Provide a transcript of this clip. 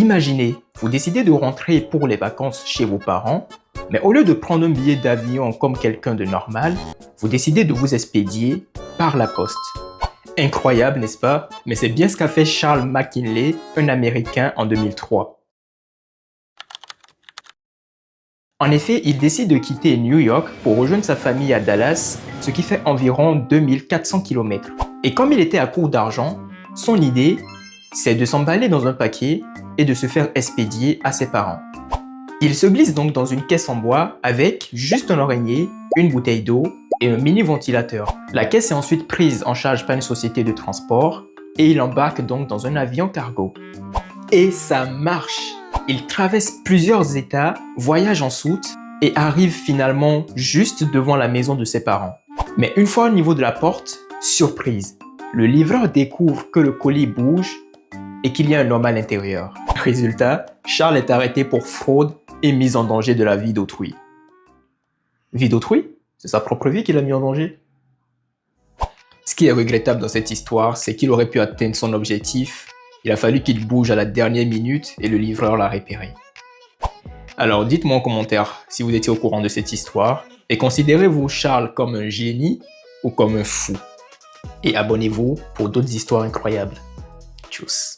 Imaginez, vous décidez de rentrer pour les vacances chez vos parents, mais au lieu de prendre un billet d'avion comme quelqu'un de normal, vous décidez de vous expédier par la poste. Incroyable, n'est-ce pas? Mais c'est bien ce qu'a fait Charles McKinley, un Américain, en 2003. En effet, il décide de quitter New York pour rejoindre sa famille à Dallas, ce qui fait environ 2400 km. Et comme il était à court d'argent, son idée, c'est de s'emballer dans un paquet et de se faire expédier à ses parents. Il se glisse donc dans une caisse en bois avec juste un oreiller, une bouteille d'eau et un mini ventilateur. La caisse est ensuite prise en charge par une société de transport et il embarque donc dans un avion cargo. Et ça marche! Il traverse plusieurs États, voyage en soute et arrive finalement juste devant la maison de ses parents. Mais une fois au niveau de la porte, surprise! Le livreur découvre que le colis bouge et qu'il y a un homme à l'intérieur. Résultat, Charles est arrêté pour fraude et mise en danger de la vie d'autrui. Vie d'autrui? C'est sa propre vie qu'il a mis en danger. Ce qui est regrettable dans cette histoire, c'est qu'il aurait pu atteindre son objectif. Il a fallu qu'il bouge à la dernière minute et le livreur l'a repéré. Alors dites-moi en commentaire si vous étiez au courant de cette histoire et considérez-vous Charles comme un génie ou comme un fou? Et abonnez-vous pour d'autres histoires incroyables. Tchuss!